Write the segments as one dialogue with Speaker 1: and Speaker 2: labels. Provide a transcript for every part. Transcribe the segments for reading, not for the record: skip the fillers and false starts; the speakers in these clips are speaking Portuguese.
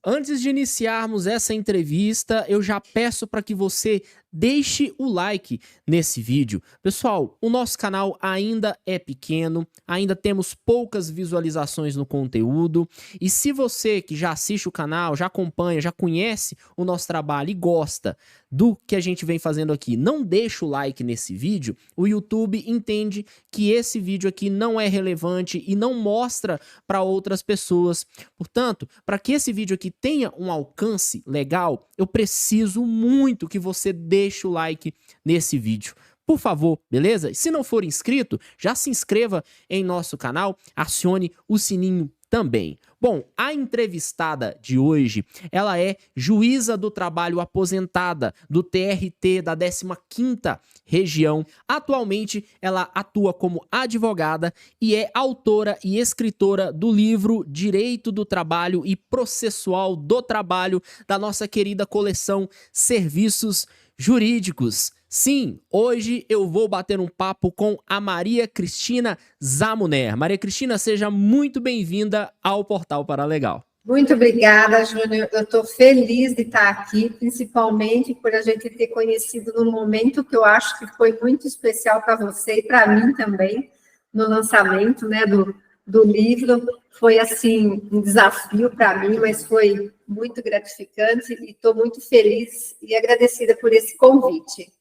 Speaker 1: Antes de iniciarmos essa entrevista, eu já peço para que você deixe o like nesse vídeo. Pessoal, o nosso canal ainda é pequeno, ainda temos poucas visualizações no conteúdo. E se você que já assiste o canal, já acompanha, já conhece o nosso trabalho e gosta do que a gente vem fazendo aqui, não deixa o like nesse vídeo, o YouTube entende que esse vídeo aqui não é relevante e não mostra para outras pessoas. Portanto, para que esse vídeo aqui tenha um alcance legal, eu preciso muito que você deixe o like nesse vídeo. Por favor, beleza? Se não for inscrito, já se inscreva em nosso canal, acione o sininho também. Bom, a entrevistada de hoje, ela é juíza do trabalho aposentada do TRT da 15ª região. Atualmente, ela atua como advogada e é autora e escritora do livro Direito do Trabalho e Processual do Trabalho, da nossa querida coleção Serviços Jurídicos. Sim, hoje eu vou bater um papo com a Maria Cristina Zamuner. Maria Cristina, seja muito bem-vinda ao Portal Paralegal.
Speaker 2: Muito obrigada, Júnior. Eu estou feliz de estar aqui, principalmente por a gente ter conhecido num momento que eu acho que foi muito especial para você e para mim também, no lançamento, né, do livro. Foi, assim, um desafio para mim, mas foi muito gratificante e estou muito feliz e agradecida por esse convite.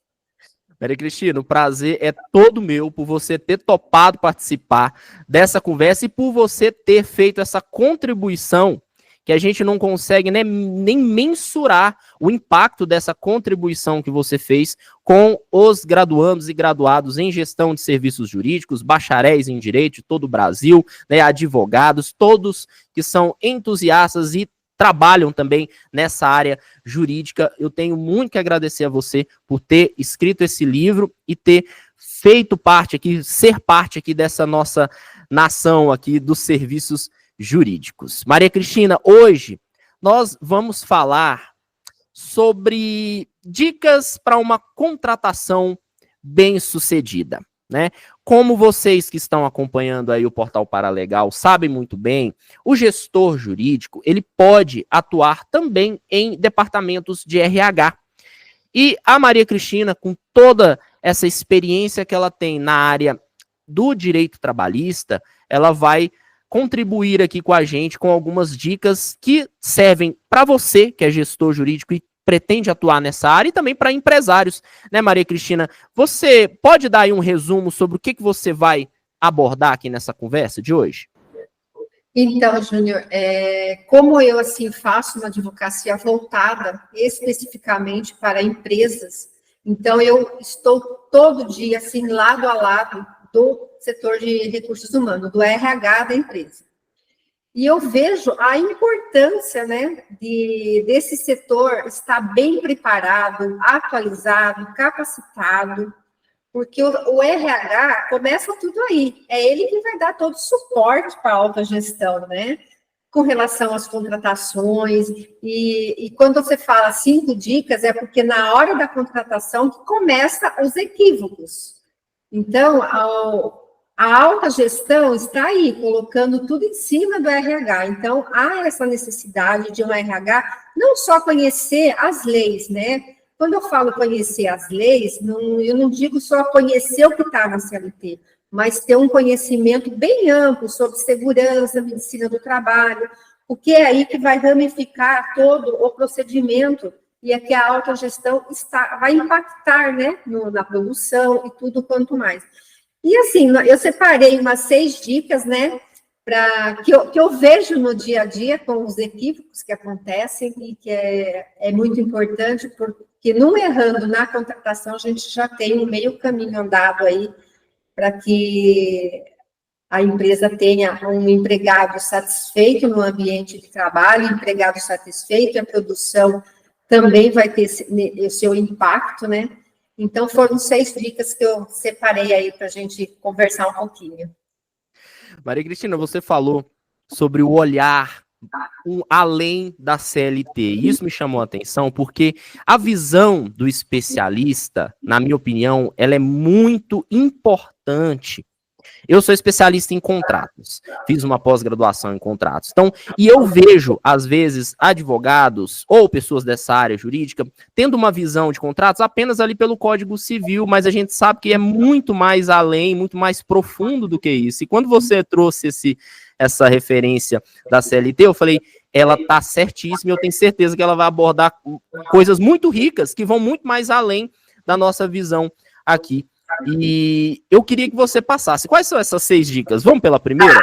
Speaker 1: Maria Cristina, o prazer é todo meu por você ter topado participar dessa conversa e por você ter feito essa contribuição que a gente não consegue nem mensurar o impacto dessa contribuição que você fez com os graduandos e graduados em gestão de serviços jurídicos, bacharéis em direito de todo o Brasil, né, advogados, todos que são entusiastas e trabalham também nessa área jurídica. Eu tenho muito que agradecer a você por ter escrito esse livro e ter feito parte aqui, ser parte aqui dessa nossa nação aqui dos serviços jurídicos. Maria Cristina, hoje nós vamos falar sobre dicas para uma contratação bem-sucedida, né? Como vocês que estão acompanhando aí o Portal Paralegal sabem muito bem, o gestor jurídico, ele pode atuar também em departamentos de RH. E a Maria Cristina, com toda essa experiência que ela tem na área do direito trabalhista, ela vai contribuir aqui com a gente com algumas dicas que servem para você, que é gestor jurídico e pretende atuar nessa área, e também para empresários, né, Maria Cristina? Você pode dar aí um resumo sobre o que você vai abordar aqui nessa conversa de hoje?
Speaker 2: Então, Júnior, como eu assim faço uma advocacia voltada especificamente para empresas, então eu estou todo dia assim lado a lado do setor de recursos humanos, do RH da empresa. E eu vejo a importância, né, desse setor estar bem preparado, atualizado, capacitado, porque o RH começa tudo aí. É ele que vai dar todo o suporte para a alta gestão, né? Com relação às contratações. E quando você fala 5 dicas, é porque na hora da contratação que começa os equívocos. Então, a alta gestão está aí, colocando tudo em cima do RH. Então, há essa necessidade de um RH não só conhecer as leis, né? Quando eu falo conhecer as leis, eu não digo só conhecer o que está na CLT, mas ter um conhecimento bem amplo sobre segurança, medicina do trabalho, porque é aí que vai ramificar todo o procedimento e é que a autogestão vai impactar, né, na produção e tudo quanto mais. E assim, eu separei umas 6 dicas, né, que eu vejo no dia a dia com os equívocos que acontecem e que é muito importante, porque não errando na contratação, a gente já tem um meio caminho andado aí para que a empresa tenha um empregado satisfeito no ambiente de trabalho, empregado satisfeito, a produção também vai ter o seu impacto, né? Então, foram 6 dicas que eu separei aí para a gente conversar um pouquinho.
Speaker 1: Maria Cristina, você falou sobre o olhar além da CLT. E isso me chamou a atenção porque a visão do especialista, na minha opinião, ela é muito importante Eu sou especialista em contratos, fiz uma pós-graduação em contratos. Então, e eu vejo, às vezes, advogados ou pessoas dessa área jurídica tendo uma visão de contratos apenas ali pelo Código Civil, mas a gente sabe que é muito mais além, muito mais profundo do que isso. E quando você trouxe essa referência da CLT, eu falei, ela tá certíssima, eu tenho certeza que ela vai abordar coisas muito ricas, que vão muito mais além da nossa visão aqui. E eu queria que você passasse. Quais são essas 6 dicas? Vamos pela primeira?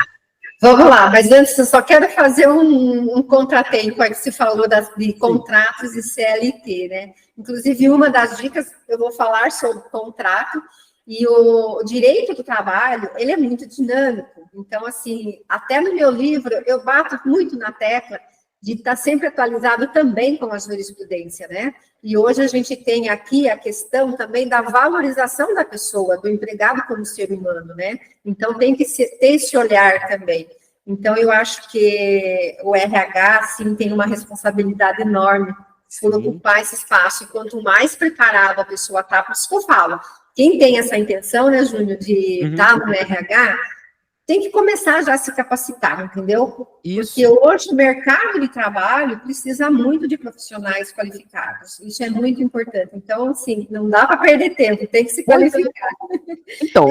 Speaker 2: Vamos lá, mas antes eu só quero fazer um contratempo aí que você falou de contratos e CLT, né? Inclusive, uma das dicas eu vou falar sobre contrato e o direito do trabalho, ele é muito dinâmico. Então, assim, até no meu livro, eu bato muito na tecla de estar sempre atualizado também com a jurisprudência, né? E hoje a gente tem aqui a questão também da valorização da pessoa, do empregado como ser humano, né? Então, tem que ter esse olhar também. Então, eu acho que o RH, sim, tem uma responsabilidade enorme por ocupar esse espaço. E quanto mais preparada a pessoa está, por isso que eu falo, quem tem essa intenção, né, Júnior, de estar no RH, tem que começar já a se capacitar, entendeu?
Speaker 1: Isso.
Speaker 2: Porque hoje o mercado de trabalho precisa muito de profissionais qualificados. Isso é muito importante. Então, assim, não dá para perder tempo, tem que se qualificar.
Speaker 1: Então,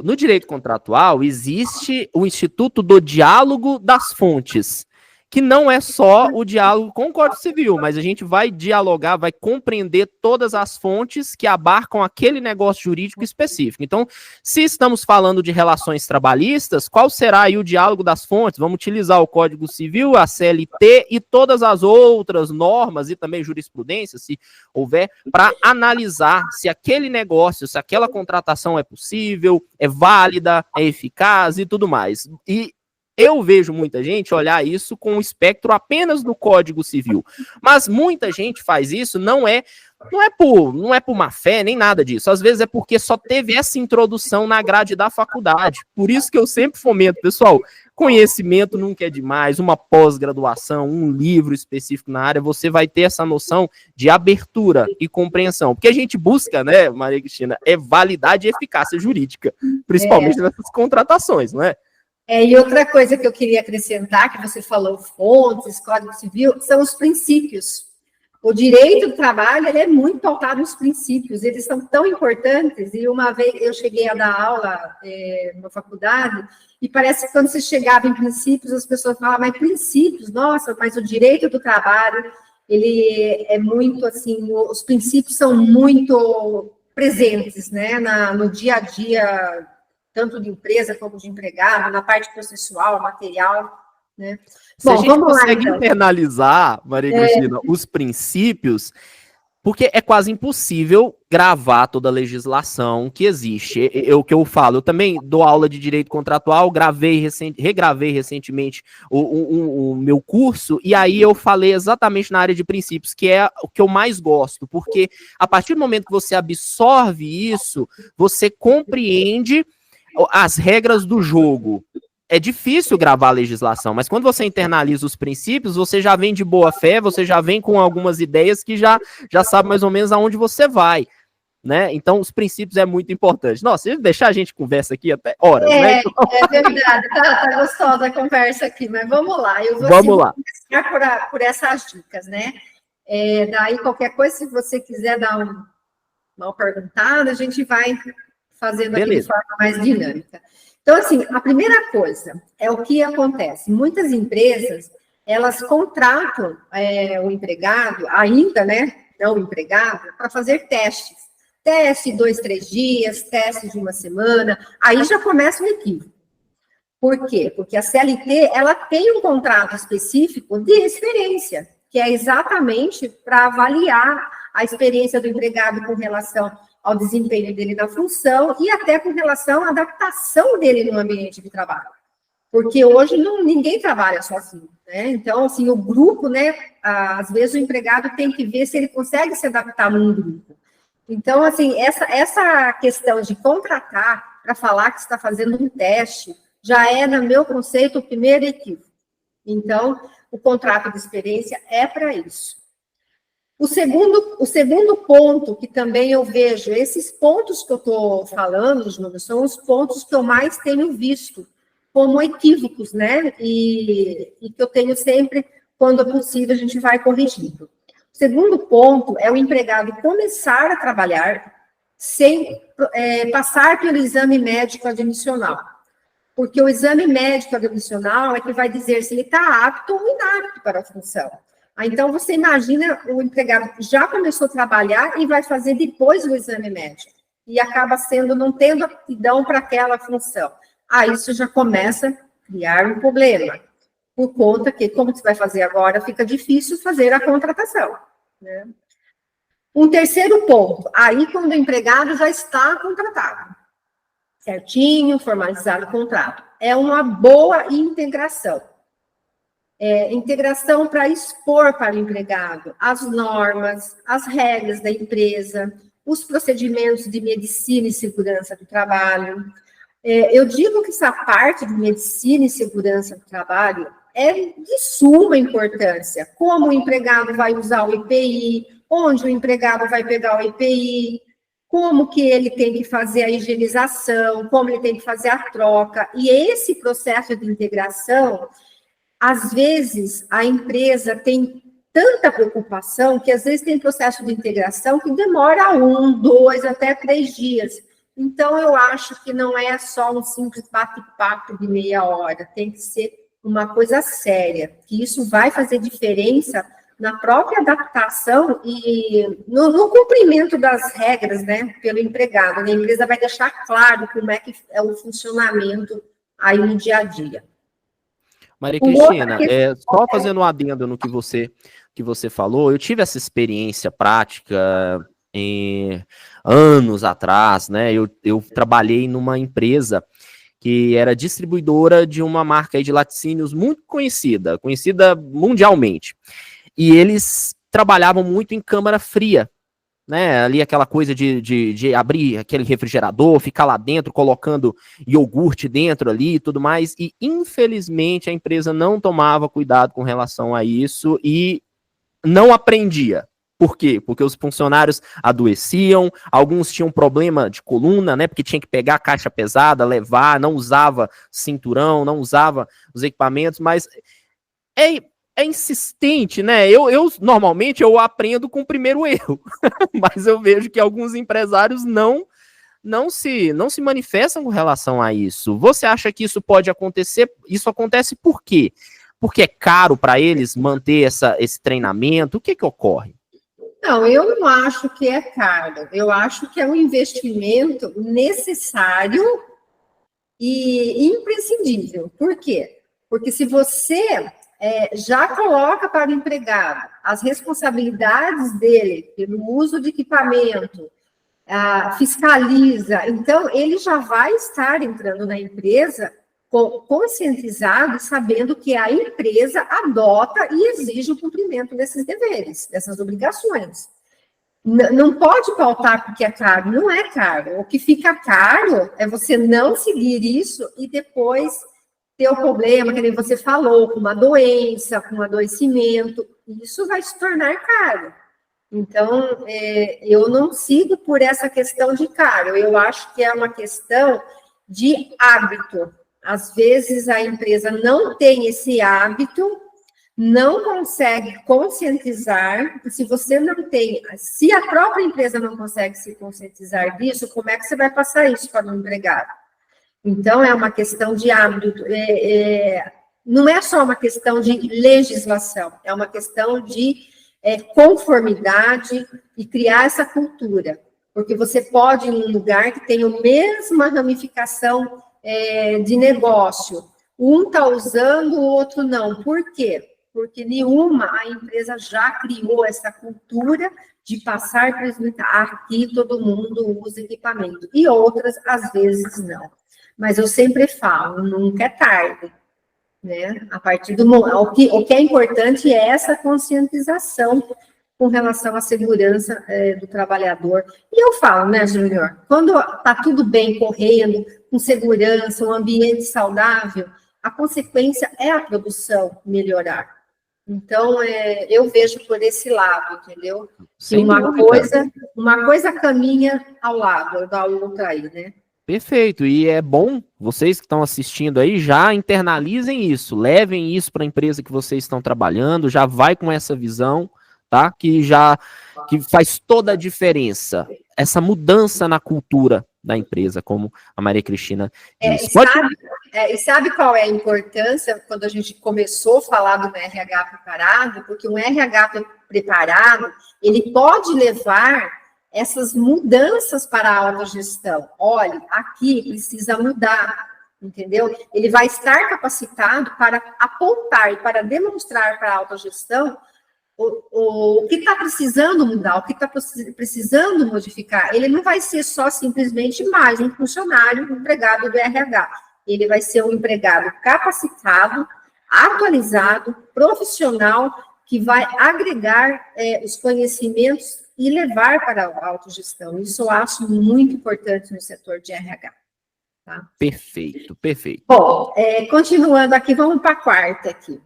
Speaker 1: no direito contratual, existe o Instituto do Diálogo das Fontes, que não é só o diálogo com o Código Civil, mas a gente vai dialogar, vai compreender todas as fontes que abarcam aquele negócio jurídico específico. Então, se estamos falando de relações trabalhistas, qual será aí o diálogo das fontes? Vamos utilizar o Código Civil, a CLT e todas as outras normas e também jurisprudência, se houver, para analisar se aquele negócio, se aquela contratação é possível, é válida, é eficaz e tudo mais. E eu vejo muita gente olhar isso com o espectro apenas do Código Civil. Mas muita gente faz isso, não é por má fé, nem nada disso. Às vezes é porque só teve essa introdução na grade da faculdade. Por isso que eu sempre fomento, pessoal, conhecimento nunca é demais, uma pós-graduação, um livro específico na área, você vai ter essa noção de abertura e compreensão. Porque a gente busca, né, Maria Cristina, é validade e eficácia jurídica, principalmente nessas contratações, não é?
Speaker 2: E outra coisa que eu queria acrescentar, que você falou, fontes, Código Civil, são os princípios. O direito do trabalho, ele é muito pautado nos princípios, eles são tão importantes, e uma vez eu cheguei a dar aula na faculdade, e parece que quando você chegava em princípios, as pessoas falavam, mas princípios, nossa, mas o direito do trabalho, ele é muito, assim, os princípios são muito presentes, né, no dia a dia, tanto de empresa como de empregado, na parte processual, material, né?
Speaker 1: Se a gente consegue internalizar, Maria Cristina, os princípios, porque é quase impossível gravar toda a legislação que existe. O que eu falo, eu também dou aula de direito contratual, regravei recentemente o meu curso, e aí eu falei exatamente na área de princípios, que é o que eu mais gosto, porque a partir do momento que você absorve isso, você compreende as regras do jogo. É difícil gravar a legislação, mas quando você internaliza os princípios, você já vem de boa fé, você já vem com algumas ideias que já sabe mais ou menos aonde você vai, né? Então, os princípios é muito importante. Nossa, se deixar a gente conversa aqui até horas, né?
Speaker 2: É verdade, tá gostosa a conversa aqui, mas vamos lá. Eu vou começar por essas dicas, né? Daí, qualquer coisa, se você quiser dar uma perguntada, a gente vai fazendo aqui de forma mais dinâmica. Então, assim, a primeira coisa é o que acontece. Muitas empresas, elas contratam o empregado, ainda, né, não o empregado, para fazer testes. Teste 2, 3 dias, teste de uma semana, aí já começa o equívoco. Por quê? Porque a CLT, ela tem um contrato específico de experiência, que é exatamente para avaliar a experiência do empregado com relação ao desempenho dele na função e até com relação à adaptação dele no ambiente de trabalho. Porque hoje ninguém trabalha sozinho, né? Então, assim, o grupo, né? Às vezes o empregado tem que ver se ele consegue se adaptar num grupo. Então, assim, essa questão de contratar para falar que está fazendo um teste já é, no meu conceito, o primeiro equívoco. Então, o contrato de experiência é para isso. O segundo ponto, que também eu vejo, esses pontos que eu estou falando, Júnior, são os pontos que eu mais tenho visto como equívocos, né? E que eu tenho sempre, quando é possível, a gente vai corrigindo. O segundo ponto é o empregado começar a trabalhar sem passar pelo exame médico admissional. Porque o exame médico admissional é que vai dizer se ele está apto ou inapto para a função. Então, você imagina, o empregado já começou a trabalhar e vai fazer depois o exame médico. E acaba não tendo aptidão para aquela função. Isso já começa a criar um problema. Por conta que, como você vai fazer agora, fica difícil fazer a contratação, né? Um terceiro ponto, aí quando o empregado já está contratado, certinho, formalizado o contrato, é uma boa integração. Integração para expor para o empregado as normas, as regras da empresa, os procedimentos de medicina e segurança do trabalho. Eu digo que essa parte de medicina e segurança do trabalho é de suma importância. Como o empregado vai usar o EPI, onde o empregado vai pegar o EPI, como que ele tem que fazer a higienização, como ele tem que fazer a troca. E esse processo de integração, às vezes, a empresa tem tanta preocupação que, às vezes, tem processo de integração que demora 1, 2, até 3 dias. Então, eu acho que não é só um simples bate-papo de meia hora, tem que ser uma coisa séria, que isso vai fazer diferença na própria adaptação e no cumprimento das regras, né, pelo empregado. A empresa vai deixar claro como é que é o funcionamento aí no dia a dia.
Speaker 1: Maria Cristina, só fazendo um adendo no que você falou, eu tive essa experiência prática anos atrás, né? Eu trabalhei numa empresa que era distribuidora de uma marca aí de laticínios muito conhecida mundialmente. E eles trabalhavam muito em câmara fria, né? Ali aquela coisa de abrir aquele refrigerador, ficar lá dentro, colocando iogurte dentro ali e tudo mais. E, infelizmente, a empresa não tomava cuidado com relação a isso e não aprendia. Por quê? Porque os funcionários adoeciam, alguns tinham problema de coluna, né? Porque tinha que pegar a caixa pesada, levar, não usava cinturão, não usava os equipamentos, mas é insistente, né? Eu normalmente eu aprendo com o primeiro erro, mas eu vejo que alguns empresários não se manifestam com relação a isso. Você acha que isso pode acontecer? Isso acontece por quê? Porque é caro para eles manter esse treinamento? O que ocorre?
Speaker 2: Não, eu não acho que é caro. Eu acho que é um investimento necessário e imprescindível. Por quê? Porque se você já coloca para o empregado as responsabilidades dele pelo uso de equipamento, fiscaliza, então ele já vai estar entrando na empresa conscientizado, sabendo que a empresa adota e exige o cumprimento desses deveres, dessas obrigações. Não pode pautar porque é caro, não é caro. O que fica caro é você não seguir isso e depois ter o problema, que nem você falou, com uma doença, com um adoecimento, isso vai se tornar caro. Então, eu não sigo por essa questão de caro, eu acho que é uma questão de hábito. Às vezes a empresa não tem esse hábito, não consegue conscientizar, se você não tem, se a própria empresa não consegue se conscientizar disso, como é que você vai passar isso para o empregado? Então, é uma questão de hábito, não é só uma questão de legislação, é uma questão de conformidade e criar essa cultura, porque você pode ir em um lugar que tem a mesma ramificação de negócio, um está usando, o outro não. Por quê? Porque nenhuma a empresa já criou essa cultura de passar para aqui todo mundo usa equipamento, e outras, às vezes, não. Mas eu sempre falo, nunca é tarde, né? A partir do momento, o que é importante é essa conscientização com relação à segurança do trabalhador. E eu falo, né, Júnior, quando está tudo bem correndo, com segurança, um ambiente saudável, a consequência é a produção melhorar. Então, eu vejo por esse lado, entendeu?
Speaker 1: Sem dúvida.
Speaker 2: Uma coisa caminha ao lado da outra aí, né?
Speaker 1: Perfeito, e é bom, vocês que estão assistindo aí, já internalizem isso, levem isso para a empresa que vocês estão trabalhando, já vai com essa visão, tá? Que faz toda a diferença, essa mudança na cultura da empresa, como a Maria Cristina disse.
Speaker 2: E sabe qual é a importância quando a gente começou a falar do RH preparado? Porque um RH preparado, ele pode levar essas mudanças para a autogestão. Olha, aqui precisa mudar, entendeu? Ele vai estar capacitado para apontar e para demonstrar para a autogestão o que está precisando mudar, o que está precisando modificar. Ele não vai ser só simplesmente mais um funcionário, um empregado do RH. Ele vai ser um empregado capacitado, atualizado, profissional, que vai agregar os conhecimentos e levar para a autogestão. Isso eu acho muito importante no setor de RH. Tá?
Speaker 1: Perfeito, perfeito.
Speaker 2: Bom, continuando aqui, vamos para a quarta aqui.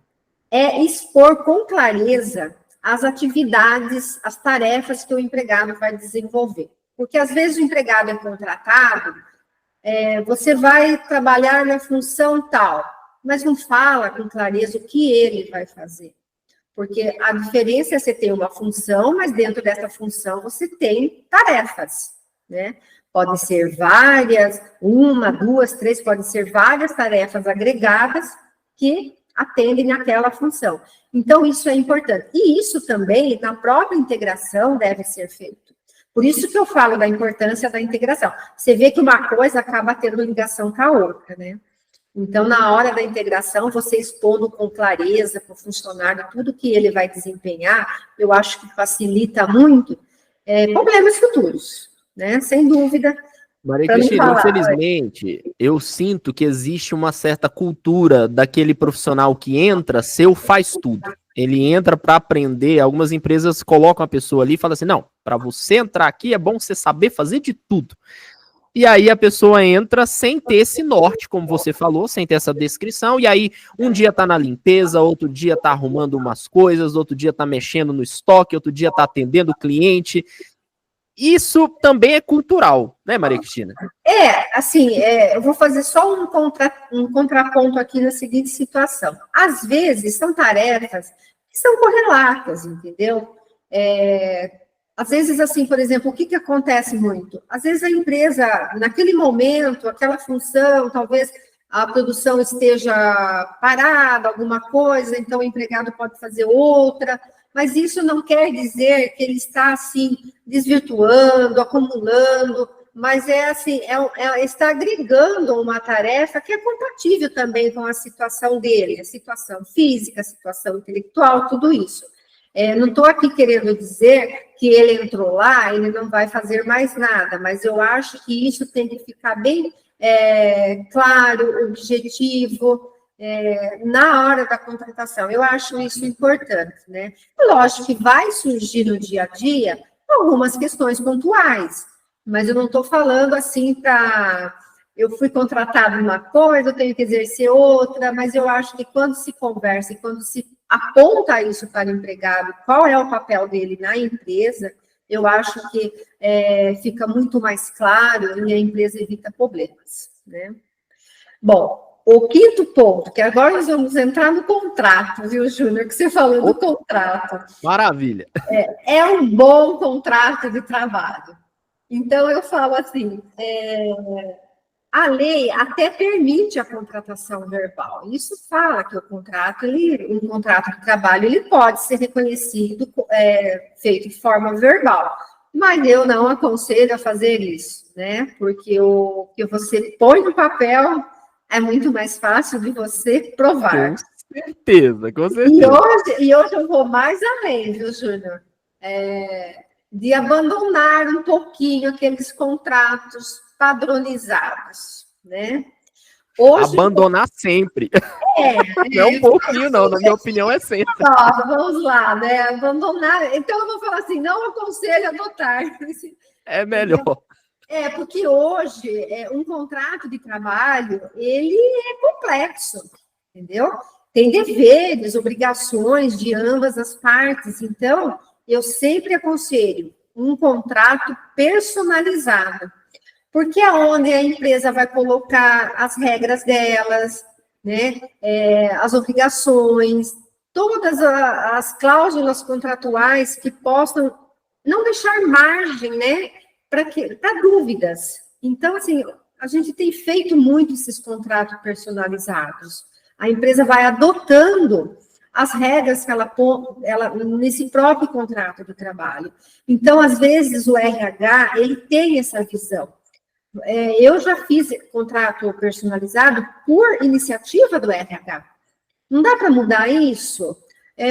Speaker 2: É expor com clareza as atividades, as tarefas que o empregado vai desenvolver. Porque, às vezes, o empregado é contratado, você vai trabalhar na função tal, mas não fala com clareza o que ele vai fazer. Porque a diferença é você ter uma função, mas dentro dessa função você tem tarefas, né? Pode ser várias, uma, duas, três, pode ser várias tarefas agregadas que atendem àquela função. Então, isso é importante. E isso também, na própria integração, deve ser feito. Por isso que eu falo da importância da integração. Você vê que uma coisa acaba tendo ligação com a outra, né? Então, na hora da integração, você expondo com clareza para o funcionário tudo que ele vai desempenhar, eu acho que facilita muito problemas futuros, né? Sem dúvida.
Speaker 1: Maria Cristina, infelizmente, eu sinto que existe uma certa cultura daquele profissional que entra, seu faz tudo. Ele entra para aprender, algumas empresas colocam a pessoa ali e falam assim, não, para você entrar aqui é bom você saber fazer de tudo. E aí a pessoa entra sem ter esse norte, como você falou, sem ter essa descrição, e aí um dia tá na limpeza, outro dia tá arrumando umas coisas, outro dia tá mexendo no estoque, outro dia tá atendendo o cliente. Isso também é cultural, né, Maria Cristina?
Speaker 2: Eu vou fazer só um contraponto aqui na seguinte situação. Às vezes, são tarefas que são correlatas, entendeu? Às vezes, assim, por exemplo, o que acontece muito? Às vezes a empresa, naquele momento, aquela função, talvez a produção esteja parada, alguma coisa, então o empregado pode fazer outra, mas isso não quer dizer que ele está, assim, desvirtuando, acumulando, mas está agregando uma tarefa que é compatível também com a situação dele, a situação física, a situação intelectual, tudo isso. Não estou aqui querendo dizer que ele entrou lá, ele não vai fazer mais nada, mas eu acho que isso tem que ficar bem claro, objetivo, na hora da contratação. Eu acho isso importante, né? Lógico que vai surgir no dia a dia algumas questões pontuais, mas eu não estou falando assim para... Eu fui contratado uma coisa, eu tenho que exercer outra, mas eu acho que quando se conversa e quando se aponta isso para o empregado, qual é o papel dele na empresa, eu acho que fica muito mais claro e a empresa evita problemas, né? Bom, o quinto ponto, que agora nós vamos entrar no contrato, viu, Júnior, que você falou do contrato.
Speaker 1: Maravilha.
Speaker 2: É um bom contrato de trabalho. Então, eu falo assim, a lei até permite a contratação verbal. Isso fala que um contrato de trabalho, ele pode ser reconhecido, feito de forma verbal. Mas eu não aconselho a fazer isso, né? Porque o que você põe no papel é muito mais fácil de você provar.
Speaker 1: Com certeza, com certeza.
Speaker 2: E hoje eu vou mais além, viu, Júnior? De abandonar um pouquinho aqueles contratos padronizados, né?
Speaker 1: Hoje, abandonar sempre. Não é um pouquinho, não. Na minha opinião, é sempre.
Speaker 2: Vamos lá, né? Abandonar. Então, eu vou falar assim, não aconselho adotar.
Speaker 1: É melhor.
Speaker 2: Porque hoje, um contrato de trabalho, ele é complexo, entendeu? tem deveres, obrigações de ambas as partes. Então, eu sempre aconselho um contrato personalizado, porque é onde a empresa vai colocar as regras delas, né, as obrigações, todas as cláusulas contratuais que possam não deixar margem, né, para dúvidas. Então, assim, a gente tem feito muito esses contratos personalizados. A empresa vai adotando as regras que ela nesse próprio contrato de trabalho. Então, às vezes, o RH, ele tem essa visão. Eu já fiz contrato personalizado por iniciativa do RH. Não dá para mudar isso?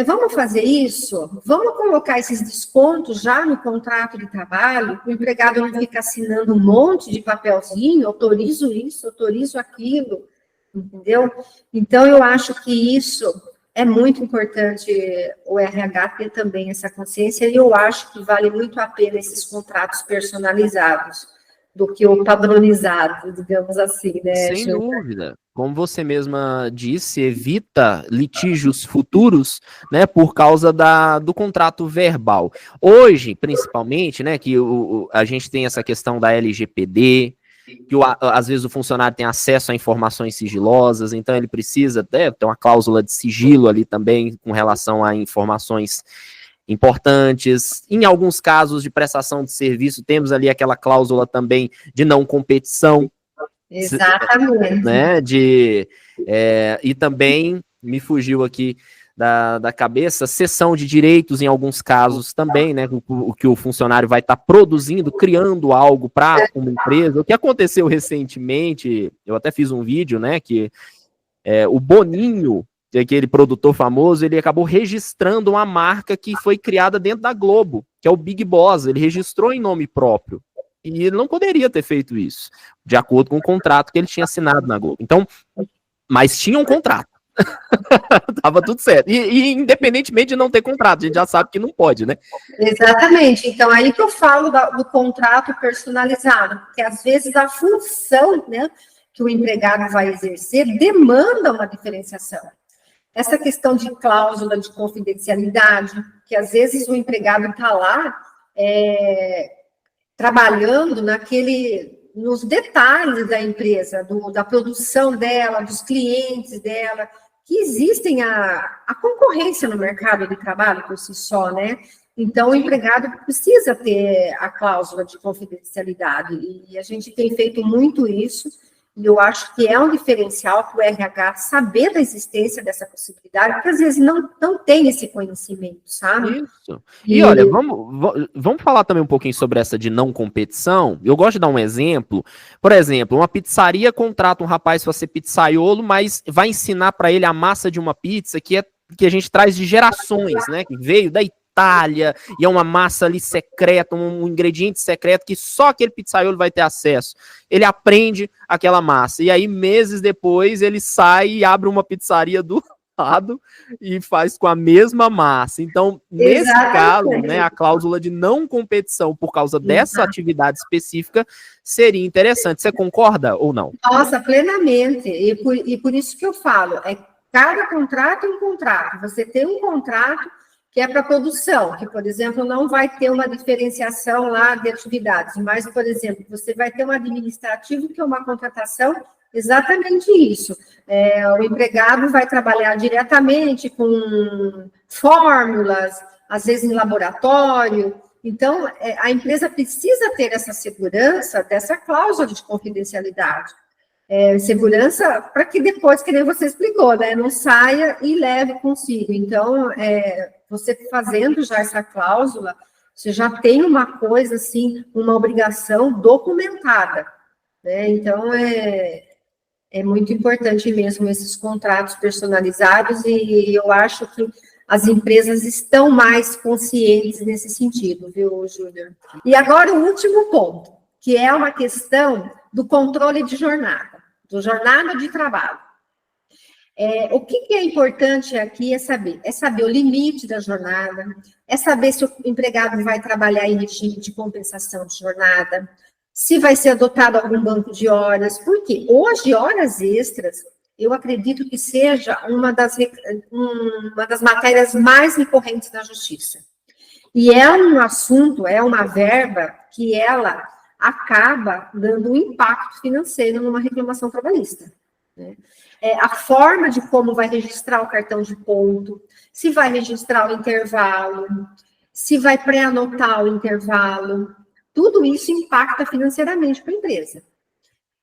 Speaker 2: Vamos fazer isso? Vamos colocar esses descontos já no contrato de trabalho, o empregado não fica assinando um monte de papelzinho, autorizo isso, autorizo aquilo, entendeu? Então, eu acho que isso é muito importante o RH ter também essa consciência, e eu acho que vale muito a pena esses contratos personalizados do que o padronizado, digamos assim, né?
Speaker 1: Sem dúvida. Como você mesma disse, evita litígios futuros, né, por causa do contrato verbal. Hoje, principalmente, né, que a gente tem essa questão da LGPD, que às vezes o funcionário tem acesso a informações sigilosas, então ele precisa ter uma cláusula de sigilo ali também com relação a informações importantes. Em alguns casos de prestação de serviço, temos ali aquela cláusula também de não competição.
Speaker 2: Exatamente.
Speaker 1: Né, e também, me fugiu aqui da cabeça, cessão de direitos em alguns casos também, né, o que o funcionário vai estar produzindo, criando algo para uma empresa. O que aconteceu recentemente, eu até fiz um vídeo, né, que o Boninho, aquele produtor famoso, ele acabou registrando uma marca que foi criada dentro da Globo, que é o Big Boss. Ele registrou em nome próprio. E ele não poderia ter feito isso, de acordo com o contrato que ele tinha assinado na Globo. Então, mas tinha um contrato. Tava tudo certo. E independentemente de não ter contrato, a gente já sabe que não pode, né?
Speaker 2: Exatamente. Então, aí que eu falo do contrato personalizado, porque às vezes a função, né, que o empregado vai exercer demanda uma diferenciação. Essa questão de cláusula de confidencialidade, que às vezes o empregado está lá trabalhando nos detalhes da empresa, da produção dela, dos clientes dela, que existem a concorrência no mercado de trabalho por si só, né? Então, o empregado precisa ter a cláusula de confidencialidade, e a gente tem feito muito isso. E eu acho que é um diferencial para o RH saber da existência dessa possibilidade, porque às vezes não tem esse conhecimento, sabe?
Speaker 1: Isso. E olha, vamos falar também um pouquinho sobre essa de não competição. Eu gosto de dar um exemplo. Por exemplo, uma pizzaria contrata um rapaz para ser pizzaiolo, mas vai ensinar para ele a massa de uma pizza que a gente traz de gerações, né? Que veio da Itália, e é uma massa ali secreta, um ingrediente secreto que só aquele pizzaiolo vai ter acesso. Ele aprende aquela massa, e aí meses depois ele sai e abre uma pizzaria do lado e faz com a mesma massa. Então, nesse caso, né, a cláusula de não competição por causa dessa atividade específica seria interessante. Você concorda ou não?
Speaker 2: Nossa, plenamente. E por isso que eu falo, cada contrato é um contrato. Você tem um contrato que é para produção, que, por exemplo, não vai ter uma diferenciação lá de atividades, mas, por exemplo, você vai ter um administrativo, que é uma contratação exatamente isso. O empregado vai trabalhar diretamente com fórmulas, às vezes em laboratório. Então, a empresa precisa ter essa segurança dessa cláusula de confidencialidade. Segurança para que depois, que nem você explicou, né, não saia e leve consigo. Então, você fazendo já essa cláusula, você já tem uma coisa assim, uma obrigação documentada, né? Então, é muito importante mesmo esses contratos personalizados, e eu acho que as empresas estão mais conscientes nesse sentido, viu, Júnior? E agora o último ponto, que é uma questão do controle de jornada, do jornada de trabalho. O que é importante aqui é saber o limite da jornada, é saber se o empregado vai trabalhar em regime de compensação de jornada, se vai ser adotado algum banco de horas, porque hoje horas extras, eu acredito que seja uma das matérias mais recorrentes na justiça. E é um assunto, é uma verba que ela acaba dando um impacto financeiro numa reclamação trabalhista, né? A forma de como vai registrar o cartão de ponto, se vai registrar o intervalo, se vai pré-anotar o intervalo, tudo isso impacta financeiramente para a empresa.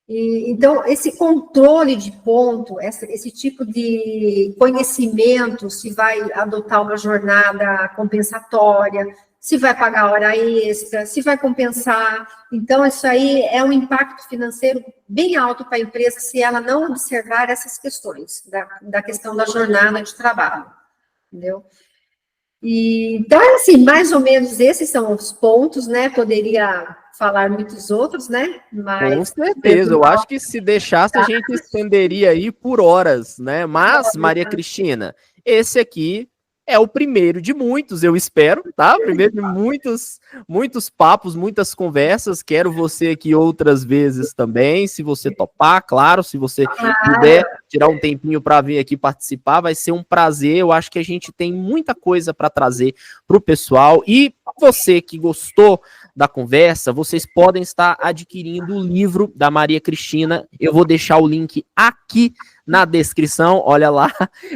Speaker 2: Então, esse controle de ponto, esse tipo de conhecimento, se vai adotar uma jornada compensatória, se vai pagar hora extra, se vai compensar. Então, isso aí é um impacto financeiro bem alto para a empresa se ela não observar essas questões, da questão da jornada de trabalho, entendeu? Então, assim, mais ou menos esses são os pontos, né? Poderia falar muitos outros, né?
Speaker 1: Mas com certeza, eu acho que se deixasse a gente estenderia aí por horas, né? Mas, Maria Cristina, esse aqui é o primeiro de muitos, eu espero, tá? Primeiro de muitos papos, muitas conversas. Quero você aqui outras vezes também, se você topar, claro, se você puder tirar um tempinho para vir aqui participar, vai ser um prazer. Eu acho que a gente tem muita coisa para trazer para o pessoal. E você que gostou da conversa, vocês podem estar adquirindo o livro da Maria Cristina. Eu vou deixar o link aqui na descrição, olha lá,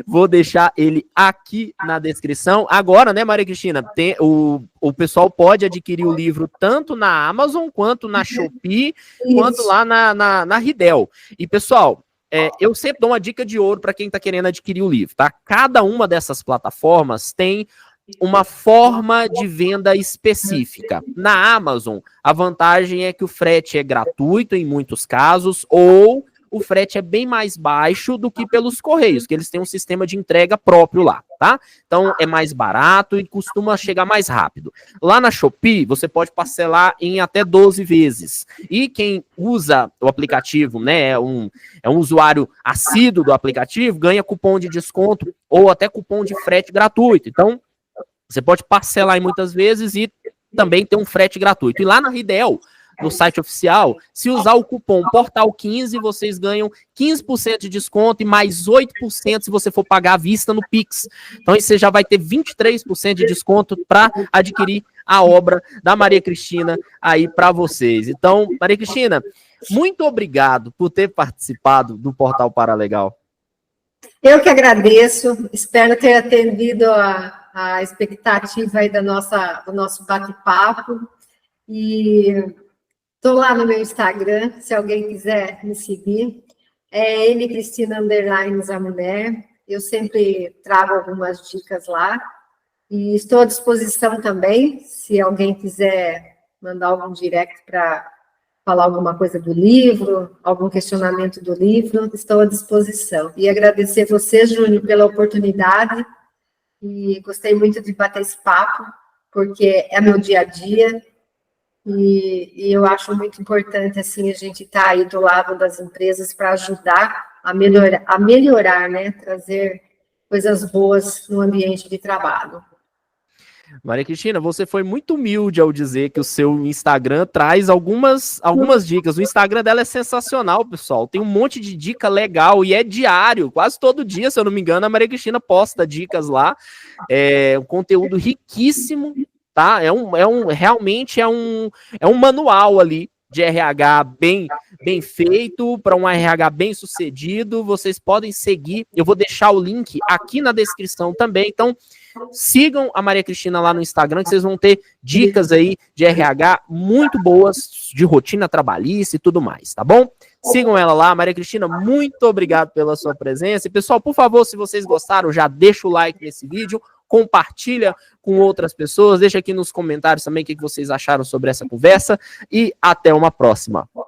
Speaker 1: vou deixar ele aqui na descrição. Agora, né, Maria Cristina, o pessoal pode adquirir o livro tanto na Amazon, quanto na Shopee, quanto lá na Ridel. E, pessoal, eu sempre dou uma dica de ouro para quem está querendo adquirir o livro, tá? Cada uma dessas plataformas tem uma forma de venda específica. Na Amazon, a vantagem é que o frete é gratuito em muitos casos, ou o frete é bem mais baixo do que pelos Correios, que eles têm um sistema de entrega próprio lá, tá? Então, é mais barato e costuma chegar mais rápido. Lá na Shopee, você pode parcelar em até 12 vezes. E quem usa o aplicativo, né, é um usuário assíduo do aplicativo, ganha cupom de desconto ou até cupom de frete gratuito. Então, você pode parcelar em muitas vezes e também ter um frete gratuito. E lá na Ridel, no site oficial, se usar o cupom Portal15, vocês ganham 15% de desconto e mais 8% se você for pagar à vista no Pix. Então, aí você já vai ter 23% de desconto para adquirir a obra da Maria Cristina aí para vocês. Então, Maria Cristina, muito obrigado por ter participado do Portal Paralegal.
Speaker 2: Eu que agradeço, espero ter atendido a expectativa aí do nosso bate-papo. E estou lá no meu Instagram, se alguém quiser me seguir, é mcristina_Zamulher. Eu sempre trago algumas dicas lá. E estou à disposição também, se alguém quiser mandar algum direct para falar alguma coisa do livro, algum questionamento do livro, estou à disposição. E agradecer você, Júnior, pela oportunidade. E gostei muito de bater esse papo, porque é meu dia a dia. E eu acho muito importante, assim, a gente estar aí do lado das empresas para ajudar a melhorar, né? Trazer coisas boas no ambiente de trabalho.
Speaker 1: Maria Cristina, você foi muito humilde ao dizer que o seu Instagram traz algumas dicas. O Instagram dela é sensacional, pessoal. Tem um monte de dica legal e é diário. Quase todo dia, se eu não me engano, a Maria Cristina posta dicas lá. É um conteúdo riquíssimo, tá? Realmente é um manual ali de RH bem feito, para um RH bem sucedido. Vocês podem seguir. Eu vou deixar o link aqui na descrição também. Então, sigam a Maria Cristina lá no Instagram, que vocês vão ter dicas aí de RH muito boas, de rotina trabalhista e tudo mais, tá bom? Sigam ela lá. Maria Cristina, muito obrigado pela sua presença. E, pessoal, por favor, se vocês gostaram, já deixa o like nesse vídeo, compartilha com outras pessoas, deixa aqui nos comentários também o que vocês acharam sobre essa conversa e até uma próxima.